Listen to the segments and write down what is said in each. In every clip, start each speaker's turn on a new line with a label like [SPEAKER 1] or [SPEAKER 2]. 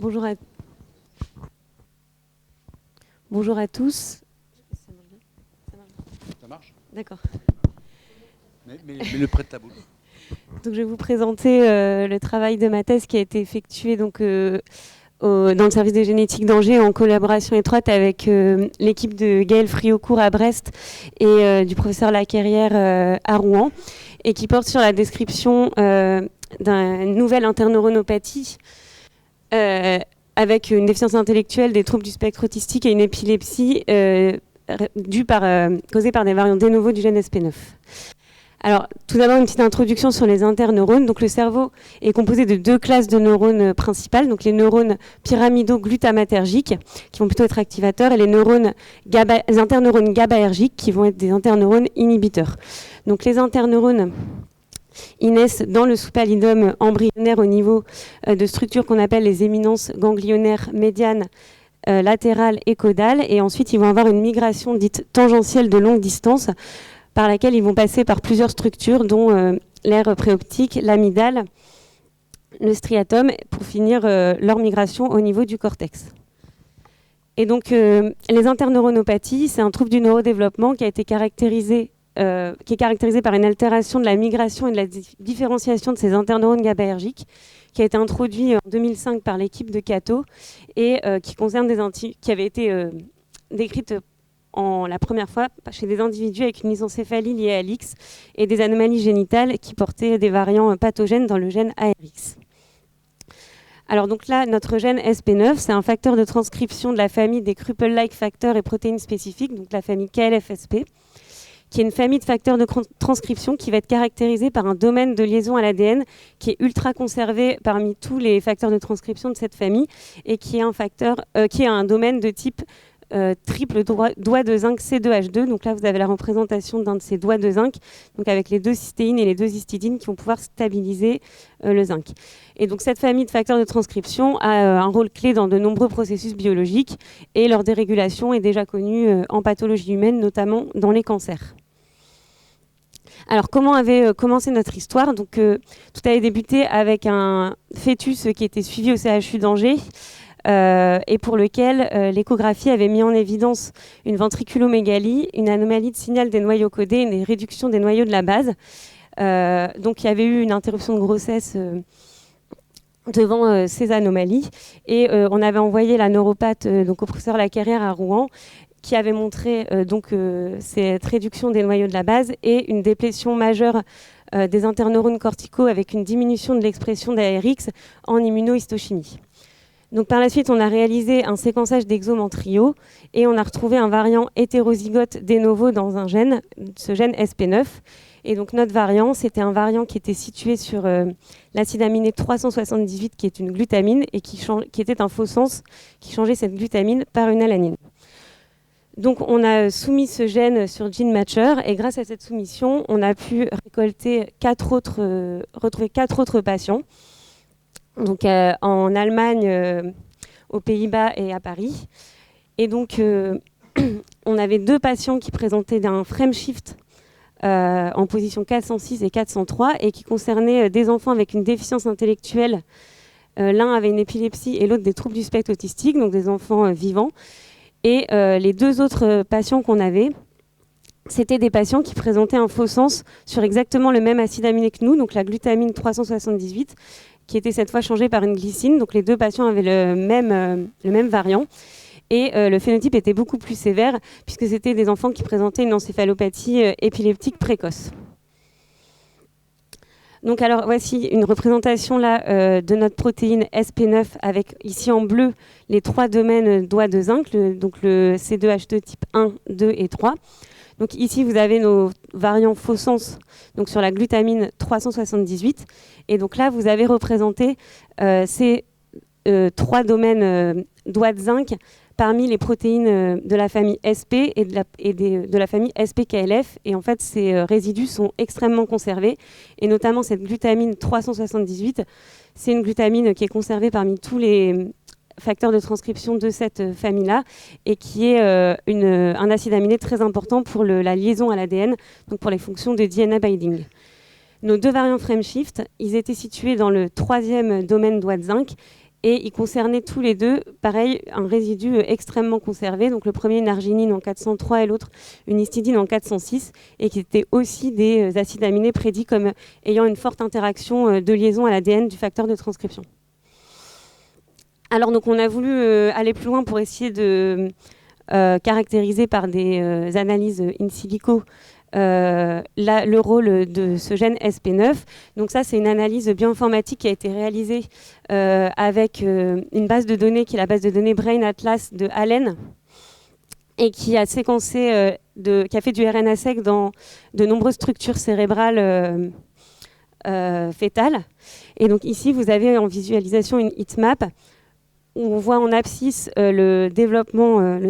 [SPEAKER 1] Bonjour à, bonjour à tous.
[SPEAKER 2] Ça marche.
[SPEAKER 1] D'accord.
[SPEAKER 2] Mais le près de ta bouche.
[SPEAKER 1] Donc, je vais vous présenter le travail de ma thèse qui a été effectué dans le service de génétique d'Angers en collaboration étroite avec l'équipe de Gaël Friocourt à Brest et du professeur Lacarrière à Rouen, et qui porte sur la description d'une nouvelle interneuronopathie avec une déficience intellectuelle, des troubles du spectre autistique et une épilepsie causée par des variants de novo du gène SP9. Alors, tout d'abord, une petite introduction sur les interneurones. Donc, le cerveau est composé de deux classes de neurones principales, donc les neurones pyramidoglutammatergiques, qui vont plutôt être activateurs, et les interneurones GABAergiques, qui vont être des interneurones inhibiteurs. Donc, les interneurones, ils naissent dans le sous-pallidum embryonnaire au niveau de structures qu'on appelle les éminences ganglionnaires médianes, latérales et caudales, et ensuite, ils vont avoir une migration dite tangentielle de longue distance, par laquelle ils vont passer par plusieurs structures, dont l'aire préoptique, l'amygdale, le striatum, pour finir leur migration au niveau du cortex. Et donc, les interneuronopathies, c'est un trouble du neurodéveloppement qui est caractérisé par une altération de la migration et de la différenciation de ces interneurones GABAergiques, qui a été introduit en 2005 par l'équipe de Cato et qui avait été décrite la première fois chez des individus avec une lysenséphalie liée à l'X et des anomalies génitales qui portaient des variants pathogènes dans le gène ARX. Alors donc là, notre gène SP9, c'est un facteur de transcription de la famille des Crüppel-like facteurs et protéines spécifiques, donc la famille KLFSP, qui est une famille de facteurs de transcription qui va être caractérisée par un domaine de liaison à l'ADN qui est ultra conservé parmi tous les facteurs de transcription de cette famille et qui est un domaine de type triple doigt de zinc C2H2. Donc là, vous avez la représentation d'un de ces doigts de zinc, donc avec les deux cystéines et les deux histidines qui vont pouvoir stabiliser le zinc. Et donc cette famille de facteurs de transcription a un rôle clé dans de nombreux processus biologiques et leur dérégulation est déjà connue en pathologie humaine, notamment dans les cancers. Alors, comment avait commencé notre histoire ? Donc, tout avait débuté avec un fœtus qui était suivi au CHU d'Angers, et pour lequel l'échographie avait mis en évidence une ventriculomégalie, une anomalie de signal des noyaux codés, une réduction des noyaux de la base. Donc il y avait eu une interruption de grossesse devant ces anomalies, et on avait envoyé la neuropathe donc au professeur Lacarrière à Rouen, qui avait montré cette réduction des noyaux de la base et une déplétion majeure des interneurones corticaux avec une diminution de l'expression d'ARX en immunohistochimie. Donc par la suite, on a réalisé un séquençage d'exomes en trio et on a retrouvé un variant hétérozygote de novo dans un gène, ce gène SP9. Et donc notre variant, c'était un variant qui était situé sur l'acide aminé 378, qui est une glutamine et qui était un faux sens, qui changeait cette glutamine par une alanine. Donc on a soumis ce gène sur GeneMatcher et grâce à cette soumission, on a pu retrouver 4 autres patients. Donc en Allemagne, aux Pays-Bas et à Paris. Et donc, on avait 2 patients qui présentaient d'un frame shift en position 406 et 403 et qui concernaient des enfants avec une déficience intellectuelle. L'un avait une épilepsie et l'autre des troubles du spectre autistique, donc des enfants vivants. Et les 2 autres patients qu'on avait, c'était des patients qui présentaient un faux sens sur exactement le même acide aminé que nous, donc la glutamine 378, qui était cette fois changée par une glycine. Donc les 2 patients avaient le même variant. Et le phénotype était beaucoup plus sévère, puisque c'était des enfants qui présentaient une encéphalopathie épileptique précoce. Donc alors voici une représentation là de notre protéine SP9 avec ici en bleu les 3 domaines doigts de zinc, donc le C2H2 type 1, 2 et 3. Donc ici, vous avez nos variants faux sens donc sur la glutamine 378. Et donc là, vous avez représenté ces 3 domaines doigts de zinc parmi les protéines de la famille SP et de la famille SPKLF. Et en fait, ces résidus sont extrêmement conservés. Et notamment cette glutamine 378, c'est une glutamine qui est conservée parmi tous les facteur de transcription de cette famille-là et qui est un acide aminé très important pour la liaison à l'ADN, donc pour les fonctions de DNA binding. Nos 2 variants frame shift, ils étaient situés dans le 3e domaine doigt de zinc Et ils concernaient tous les deux, pareil, un résidu extrêmement conservé. Donc le premier, une arginine en 403 et l'autre, une histidine en 406, et qui étaient aussi des acides aminés prédits comme ayant une forte interaction de liaison à l'ADN du facteur de transcription. Alors donc on a voulu aller plus loin pour essayer de caractériser par des analyses in silico le rôle de ce gène SP9. Donc ça, c'est une analyse bioinformatique qui a été réalisée avec une base de données qui est la base de données Brain Atlas de Allen et qui a séquencé, qui a fait du RNA-seq dans de nombreuses structures cérébrales fétales. Et donc ici, vous avez en visualisation une heatmap où on voit en abscisse le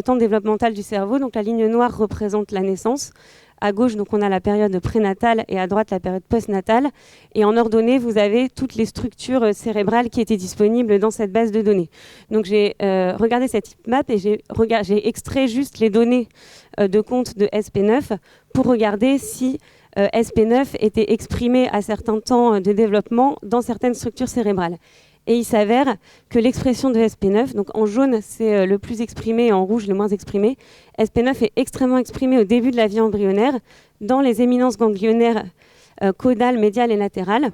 [SPEAKER 1] temps développemental du cerveau. Donc la ligne noire représente la naissance. À gauche, donc, on a la période prénatale et à droite, la période postnatale. Et en ordonnée, vous avez toutes les structures cérébrales qui étaient disponibles dans cette base de données. Donc j'ai regardé cette heatmap et j'ai extrait juste les données de compte de SP9 pour regarder si SP9 était exprimé à certains temps de développement dans certaines structures cérébrales. Et il s'avère que l'expression de SP9, donc en jaune c'est le plus exprimé et en rouge le moins exprimé, SP9 est extrêmement exprimé au début de la vie embryonnaire dans les éminences ganglionnaires caudales, médiales et latérales,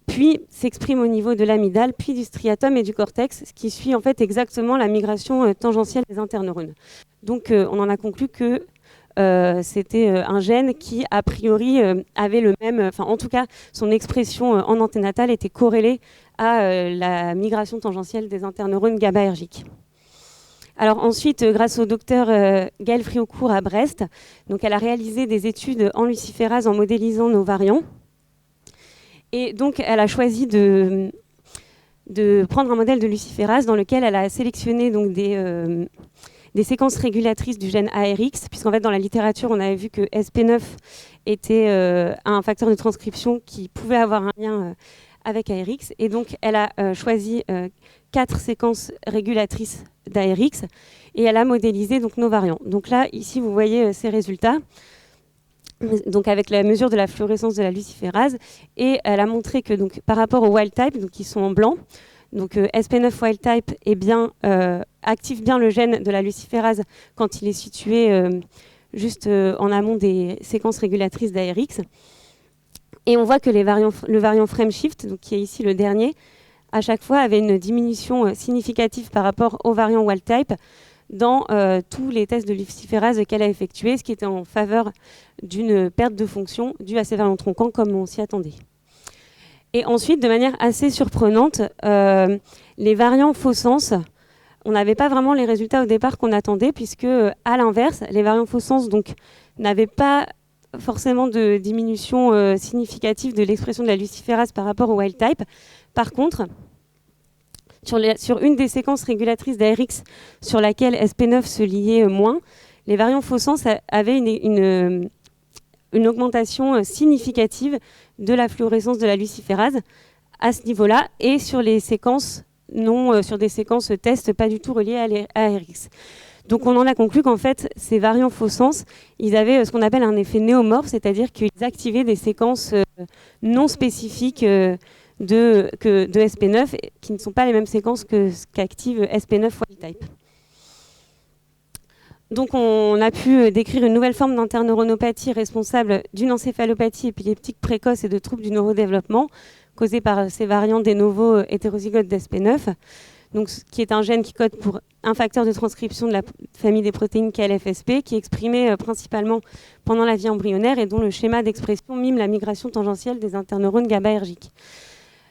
[SPEAKER 1] puis s'exprime au niveau de l'amygdale, puis du striatum et du cortex, ce qui suit en fait exactement la migration tangentielle des interneurones. Donc on en a conclu que c'était un gène qui, a priori, avait le même... Enfin, en tout cas, son expression en anténatale était corrélée à la migration tangentielle des interneurones GABAergiques. Alors ensuite, grâce au docteur Gaëlle Friocourt à Brest, donc elle a réalisé des études en luciférase en modélisant nos variants. Et donc, elle a choisi de prendre un modèle de luciférase dans lequel elle a sélectionné donc, des séquences régulatrices du gène ARX, puisqu'en fait, dans la littérature, on avait vu que SP9 était un facteur de transcription qui pouvait avoir un lien avec ARX. Et donc, elle a choisi 4 séquences régulatrices d'ARX et elle a modélisé donc, nos variants. Donc là, ici, vous voyez ces résultats, donc avec la mesure de la fluorescence de la luciférase. Et elle a montré que donc, par rapport au wild type, donc, qui sont en blanc, donc SP9 wild type active bien le gène de la luciférase quand il est situé juste en amont des séquences régulatrices d'ARX. Et on voit que le variant Frameshift, donc qui est ici le dernier, à chaque fois avait une diminution significative par rapport au variant wild type dans tous les tests de luciférase qu'elle a effectués, ce qui était en faveur d'une perte de fonction due à ces variants tronquants comme on s'y attendait. Et ensuite, de manière assez surprenante, les variants faux sens, on n'avait pas vraiment les résultats au départ qu'on attendait, puisque à l'inverse, les variants faux sens n'avaient pas forcément de diminution significative de l'expression de la luciférase par rapport au wild type. Par contre, sur une des séquences régulatrices d'ARX sur laquelle SP9 se liait moins, les variants faux sens avaient une augmentation significative de la fluorescence de la luciférase à ce niveau-là, et sur les séquences sur des séquences tests pas du tout reliées à ARX. Donc on en a conclu qu'en fait, ces variants faux sens, ils avaient ce qu'on appelle un effet néomorphe, c'est-à-dire qu'ils activaient des séquences non spécifiques de SP9, qui ne sont pas les mêmes séquences que ce qu'active SP9 wild type. Donc on a pu décrire une nouvelle forme d'interneuronopathie responsable d'une encéphalopathie épileptique précoce et de troubles du neurodéveloppement causés par ces variants de novo hétérozygotes d'SP9, donc, qui est un gène qui code pour un facteur de transcription de la famille des protéines KLFSP, qui est exprimé principalement pendant la vie embryonnaire et dont le schéma d'expression mime la migration tangentielle des interneurones GABAergiques.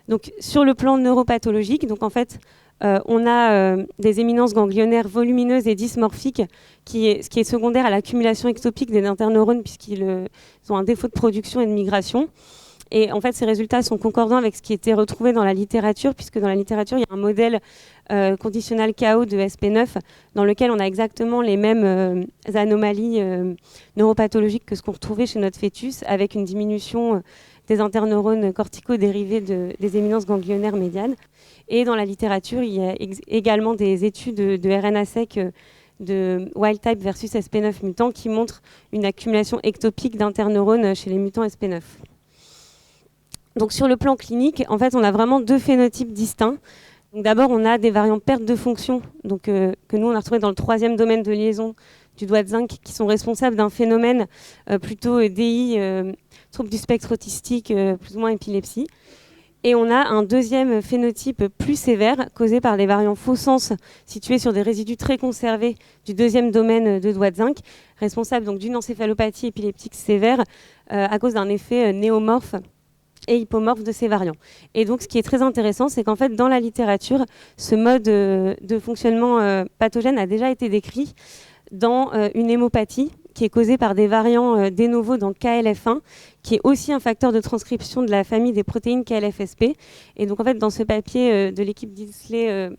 [SPEAKER 1] Donc, sur le plan neuropathologique, donc, en fait, on a des éminences ganglionnaires volumineuses et dysmorphiques, ce qui est secondaire à l'accumulation ectopique des interneurones, puisqu'ils ont un défaut de production et de migration. Et en fait, ces résultats sont concordants avec ce qui était retrouvé dans la littérature, puisque dans la littérature, il y a un modèle conditionnel KO de SP9 dans lequel on a exactement les mêmes anomalies neuropathologiques que ce qu'on retrouvait chez notre fœtus, avec une diminution des interneurones corticodérivés des éminences ganglionnaires médianes. Et dans la littérature, il y a également des études de RNA-seq de wild type versus SP9 mutant qui montrent une accumulation ectopique d'interneurones chez les mutants SP9. Donc sur le plan clinique, en fait, on a vraiment deux phénotypes distincts. Donc d'abord, on a des variants perte de fonction, donc, que nous, on a retrouvé dans le 3e domaine de liaison du doigt de zinc, qui sont responsables d'un phénomène plutôt DI, trouble du spectre autistique, plus ou moins épilepsie. Et on a un 2e phénotype plus sévère, causé par les variants faux sens, situés sur des résidus très conservés du 2e domaine de doigt de zinc, responsable donc d'une encéphalopathie épileptique sévère, à cause d'un effet néomorphe et hypomorphe de ces variants. Et donc, ce qui est très intéressant, c'est qu'en fait, dans la littérature, ce mode de fonctionnement pathogène a déjà été décrit dans une hémopathie qui est causée par des variants de novo dans KLF1, qui est aussi un facteur de transcription de la famille des protéines KLFSP. Et donc, en fait, dans ce papier de l'équipe d'Isley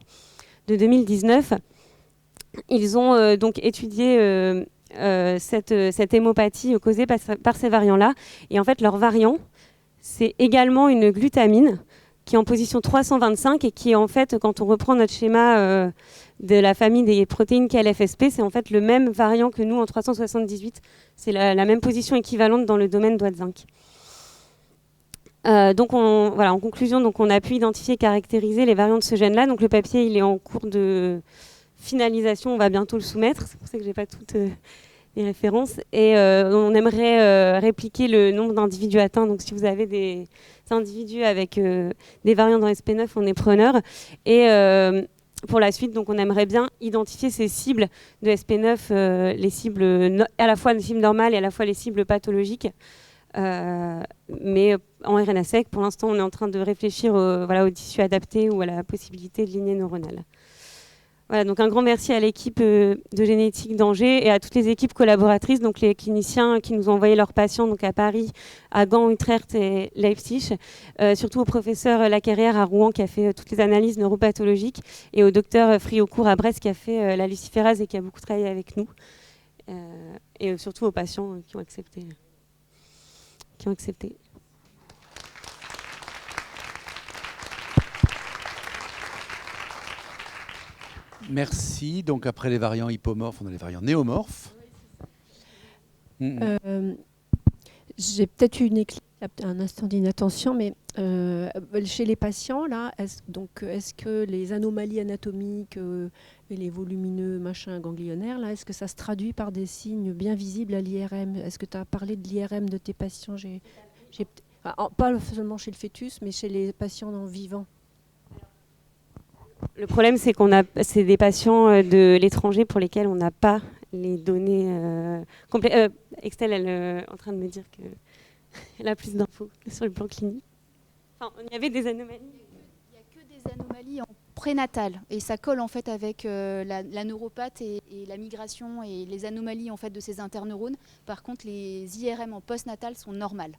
[SPEAKER 1] de 2019, ils ont donc étudié cette hémopathie causée par ces variants-là. Et en fait, leur variant, c'est également une glutamine qui est en position 325 et qui est en fait, quand on reprend notre schéma de la famille des protéines KLFSP, c'est en fait le même variant que nous en 378. C'est la même position équivalente dans le domaine doigt de zinc. Donc voilà, en conclusion, donc on a pu identifier et caractériser les variants de ce gène-là. Donc le papier, il est en cours de finalisation, on va bientôt le soumettre. C'est pour ça que je n'ai pas toutes les références. Et on aimerait répliquer le nombre d'individus atteints. Donc si vous avez des individus avec des variants dans SP9, on est preneur. Et pour la suite, donc on aimerait bien identifier ces cibles de SP9, les cibles à la fois les cibles normales et à la fois les cibles pathologiques. Mais en RNA-seq, pour l'instant, on est en train de réfléchir aux tissus adaptés ou à la possibilité de lignées neuronales. Voilà, donc un grand merci à l'équipe de génétique d'Angers et à toutes les équipes collaboratrices, donc les cliniciens qui nous ont envoyé leurs patients donc à Paris, à Gand, Utrecht et Leipzig, surtout au professeur Lacarrière à Rouen qui a fait toutes les analyses neuropathologiques et au docteur Friocourt à Brest qui a fait la luciférase et qui a beaucoup travaillé avec nous, et surtout aux patients qui ont accepté.
[SPEAKER 2] Merci. Donc après les variants hypomorphes, on a les variants néomorphes.
[SPEAKER 3] J'ai peut-être eu un instant d'inattention, mais chez les patients, là, est-ce que les anomalies anatomiques et les volumineux machins ganglionnaires, là, est-ce que ça se traduit par des signes bien visibles à l'IRM? Est-ce que tu as parlé de l'IRM de tes patients? Pas seulement chez le fœtus, mais chez les patients vivants.
[SPEAKER 1] Le problème, c'est des patients de l'étranger pour lesquels on n'a pas les données complètes. Estelle, elle est en train de me dire qu'elle a plus d'infos sur le plan clinique. Enfin, il y avait des anomalies.
[SPEAKER 4] Il n'y a que des anomalies en prénatal et ça colle en fait avec la neuropathe et la migration et les anomalies en fait de ces interneurones. Par contre, les IRM en postnatal sont normales.